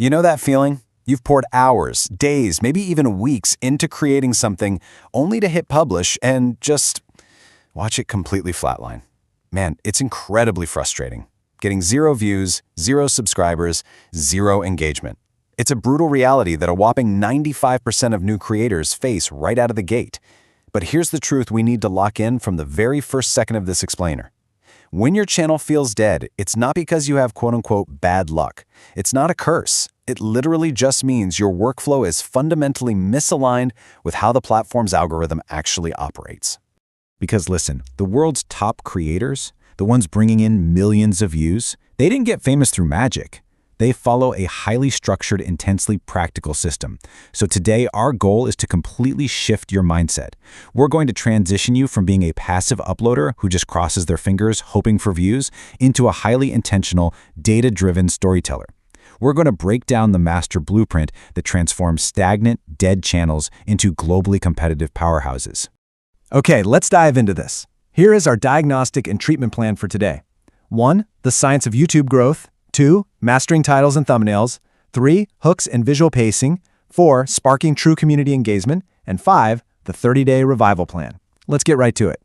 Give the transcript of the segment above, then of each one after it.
You know that feeling? You've poured hours, days, maybe even weeks into creating something only to hit publish and just watch it completely flatline. Man, it's incredibly frustrating. Getting 0 views, 0 subscribers, 0 engagement. It's a brutal reality that a whopping 95% of new creators face right out of the gate. But here's the truth we need to lock in from the very first second of this explainer. When your channel feels dead, it's not because you have quote-unquote bad luck. It's not a curse. It literally just means your workflow is fundamentally misaligned with how the platform's algorithm actually operates. Because listen, the world's top creators, the ones bringing in millions of views, they didn't get famous through magic. They follow a highly structured, intensely practical system. So today, our goal is to completely shift your mindset. We're going to transition you from being a passive uploader who just crosses their fingers hoping for views into a highly intentional, data-driven storyteller. We're going to break down the master blueprint that transforms stagnant, dead channels into globally competitive powerhouses. Okay, let's dive into this. Here is our diagnostic and treatment plan for today. 1. The science of YouTube growth. 2. Mastering titles and thumbnails. 3. Hooks and visual pacing. 4. Sparking true community engagement. And 5. The 30-day revival plan. Let's get right to it.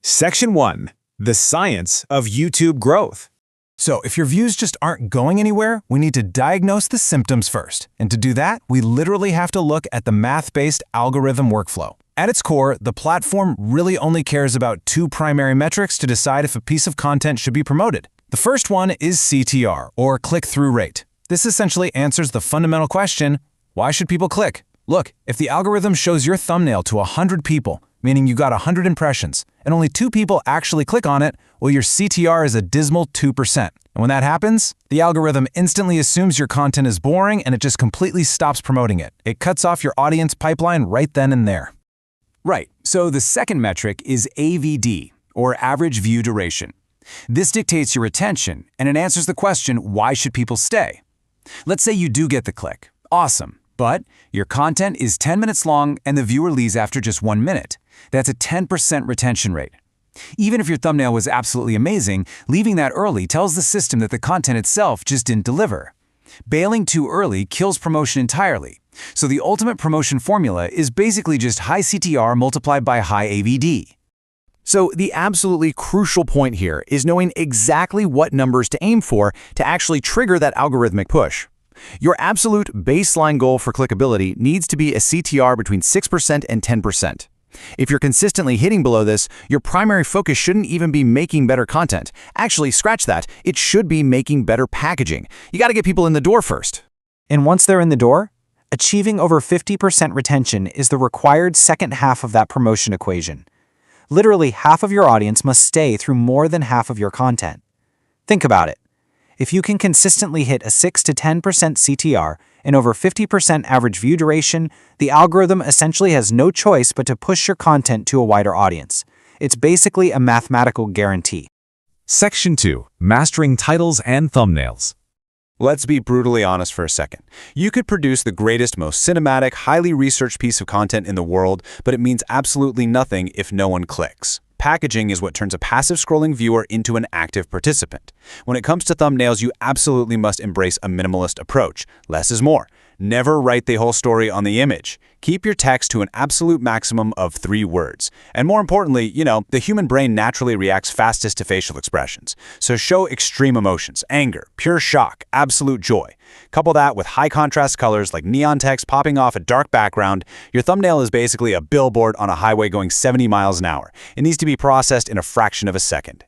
Section 1. The science of YouTube growth. So, if your views just aren't going anywhere, we need to diagnose the symptoms first. And to do that, we literally have to look at the math-based algorithm workflow. At its core, the platform really only cares about 2 primary metrics to decide if a piece of content should be promoted. The first one is CTR, or click-through rate. This essentially answers the fundamental question, why should people click? Look, if the algorithm shows your thumbnail to 100 people, meaning you got 100 impressions, and only 2 people actually click on it, well, your CTR is a dismal 2%. And when that happens, the algorithm instantly assumes your content is boring and it just completely stops promoting it. It cuts off your audience pipeline right then and there. Right, so the second metric is AVD, or average view duration. This dictates your attention, and it answers the question, why should people stay? Let's say you do get the click. Awesome. But your content is 10 minutes long and the viewer leaves after just 1 minute. That's a 10% retention rate. Even if your thumbnail was absolutely amazing, leaving that early tells the system that the content itself just didn't deliver. Bailing too early kills promotion entirely. So the ultimate promotion formula is basically just high CTR multiplied by high AVD. So the absolutely crucial point here is knowing exactly what numbers to aim for to actually trigger that algorithmic push. Your absolute baseline goal for clickability needs to be a CTR between 6% and 10%. If you're consistently hitting below this, your primary focus shouldn't even be making better content. Actually, scratch that. It should be making better packaging. You got to get people in the door first. And once they're in the door, achieving over 50% retention is the required second half of that promotion equation. Literally half of your audience must stay through more than half of your content. Think about it. If you can consistently hit a 6 to 10% CTR and over 50% average view duration, the algorithm essentially has no choice but to push your content to a wider audience. It's basically a mathematical guarantee. Section 2. Mastering titles and thumbnails. Let's be brutally honest for a second. You could produce the greatest, most cinematic, highly researched piece of content in the world, but it means absolutely nothing if no one clicks. Packaging is what turns a passive scrolling viewer into an active participant. When it comes to thumbnails, you absolutely must embrace a minimalist approach. Less is more. Never write the whole story on the image. Keep your text to an absolute maximum of 3 words. And more importantly, the human brain naturally reacts fastest to facial expressions. So show extreme emotions, anger, pure shock, absolute joy. Couple that with high contrast colors like neon text popping off a dark background. Your thumbnail is basically a billboard on a highway going 70 miles an hour. It needs to be processed in a fraction of a second.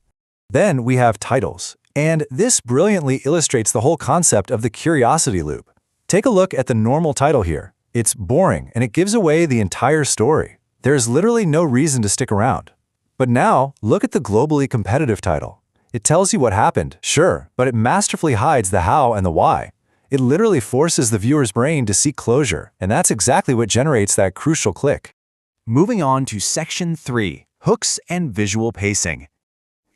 Then we have titles. And this brilliantly illustrates the whole concept of the curiosity loop. Take a look at the normal title here. It's boring, and it gives away the entire story. There's literally no reason to stick around. But now, look at the globally competitive title. It tells you what happened, sure, but it masterfully hides the how and the why. It literally forces the viewer's brain to seek closure, and that's exactly what generates that crucial click. Moving on to Section 3. Hooks and visual pacing.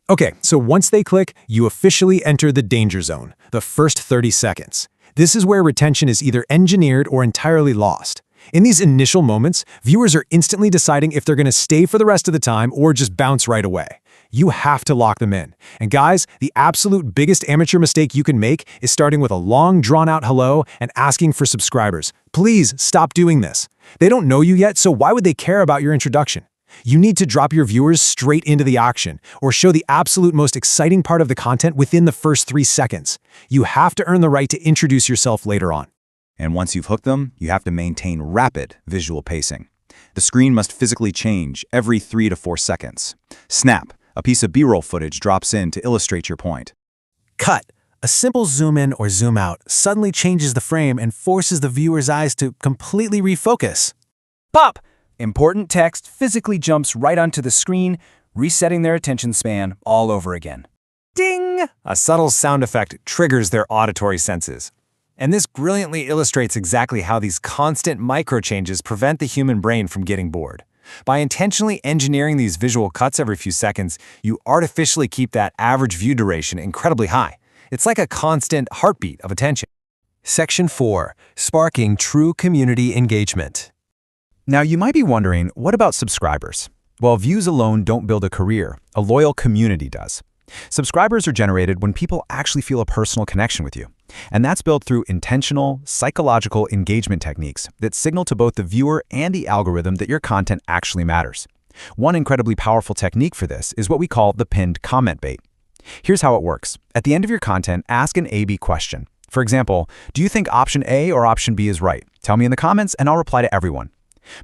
Okay, so once they click, you officially enter the danger zone, the first 30 seconds. This is where retention is either engineered or entirely lost. In these initial moments, viewers are instantly deciding if they're going to stay for the rest of the time or just bounce right away. You have to lock them in. And guys, the absolute biggest amateur mistake you can make is starting with a long, drawn-out hello and asking for subscribers. Please stop doing this. They don't know you yet, so why would they care about your introduction? You need to drop your viewers straight into the action, or show the absolute most exciting part of the content within the first 3 seconds. You have to earn the right to introduce yourself later on. And once you've hooked them, you have to maintain rapid visual pacing. The screen must physically change every 3 to 4 seconds. Snap, a piece of B-roll footage drops in to illustrate your point. Cut. A simple zoom in or zoom out suddenly changes the frame and forces the viewer's eyes to completely refocus. Pop! Important text physically jumps right onto the screen, resetting their attention span all over again. Ding! A subtle sound effect triggers their auditory senses. And this brilliantly illustrates exactly how these constant micro-changes prevent the human brain from getting bored. By intentionally engineering these visual cuts every few seconds, you artificially keep that average view duration incredibly high. It's like a constant heartbeat of attention. Section 4. Sparking True Community Engagement. Now, you might be wondering, what about subscribers? Well, views alone don't build a career. A loyal community does. Subscribers are generated when people actually feel a personal connection with you. And that's built through intentional, psychological engagement techniques that signal to both the viewer and the algorithm that your content actually matters. One incredibly powerful technique for this is what we call the pinned comment bait. Here's how it works. At the end of your content, ask an A/B question. For example, do you think option A or option B is right? Tell me in the comments and I'll reply to everyone.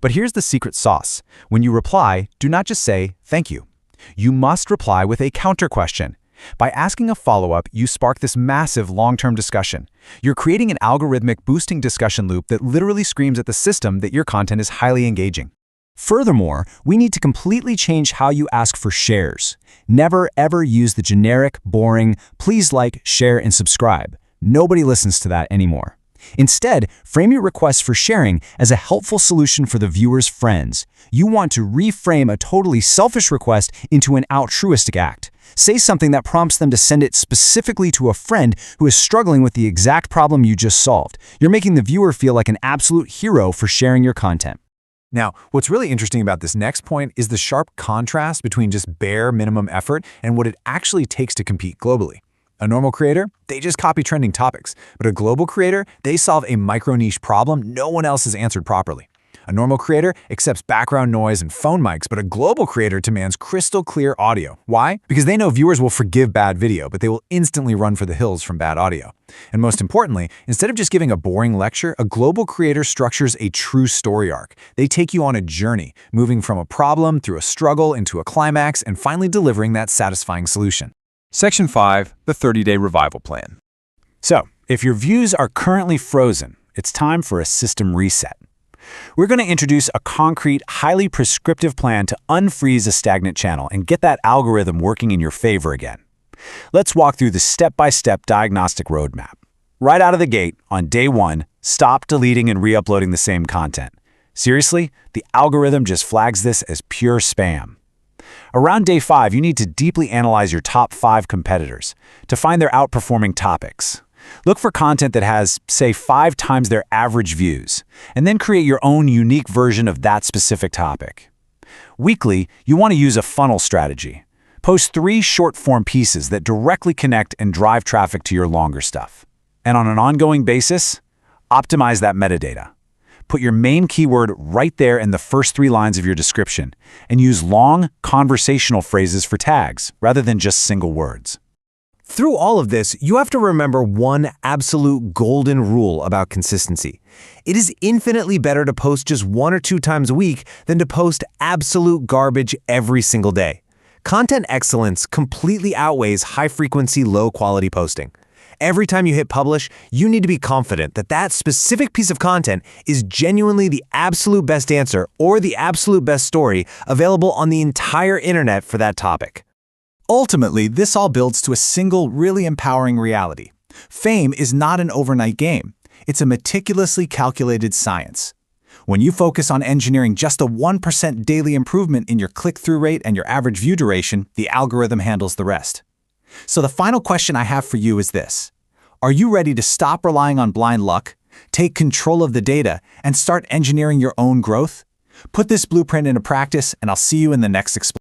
But here's the secret sauce. When you reply, do not just say, thank you. You must reply with a counter question. By asking a follow-up, you spark this massive long-term discussion. You're creating an algorithmic boosting discussion loop that literally screams at the system that your content is highly engaging. Furthermore, we need to completely change how you ask for shares. Never ever use the generic, boring, please like, share, and subscribe. Nobody listens to that anymore. Instead, frame your request for sharing as a helpful solution for the viewer's friends. You want to reframe a totally selfish request into an altruistic act. Say something that prompts them to send it specifically to a friend who is struggling with the exact problem you just solved. You're making the viewer feel like an absolute hero for sharing your content. Now, what's really interesting about this next point is the sharp contrast between just bare minimum effort and what it actually takes to compete globally. A normal creator, they just copy trending topics, but a global creator, they solve a micro-niche problem no one else has answered properly. A normal creator accepts background noise and phone mics, but a global creator demands crystal clear audio. Why? Because they know viewers will forgive bad video, but they will instantly run for the hills from bad audio. And most importantly, instead of just giving a boring lecture, a global creator structures a true story arc. They take you on a journey, moving from a problem through a struggle into a climax and finally delivering that satisfying solution. Section 5. The 30-Day Revival Plan. So, if your views are currently frozen, it's time for a system reset. We're going to introduce a concrete, highly prescriptive plan to unfreeze a stagnant channel and get that algorithm working in your favor again. Let's walk through the step-by-step diagnostic roadmap. Right out of the gate, on day 1, stop deleting and re-uploading the same content. Seriously, the algorithm just flags this as pure spam. Around day 5, you need to deeply analyze your top 5 competitors to find their outperforming topics. Look for content that has, say, 5 times their average views, and then create your own unique version of that specific topic. Weekly, you want to use a funnel strategy. Post 3 short-form pieces that directly connect and drive traffic to your longer stuff. And on an ongoing basis, optimize that metadata. Put your main keyword right there in the first 3 lines of your description, and use long, conversational phrases for tags, rather than just single words. Through all of this, you have to remember one absolute golden rule about consistency. It is infinitely better to post just 1 or 2 times a week than to post absolute garbage every single day. Content excellence completely outweighs high-frequency, low-quality posting. Every time you hit publish, you need to be confident that that specific piece of content is genuinely the absolute best answer or the absolute best story available on the entire internet for that topic. Ultimately, this all builds to a single, really empowering reality. Fame is not an overnight game. It's a meticulously calculated science. When you focus on engineering just a 1% daily improvement in your click-through rate and your average view duration, the algorithm handles the rest. So the final question I have for you is this. Are you ready to stop relying on blind luck, take control of the data, and start engineering your own growth? Put this blueprint into practice, and I'll see you in the next explosion.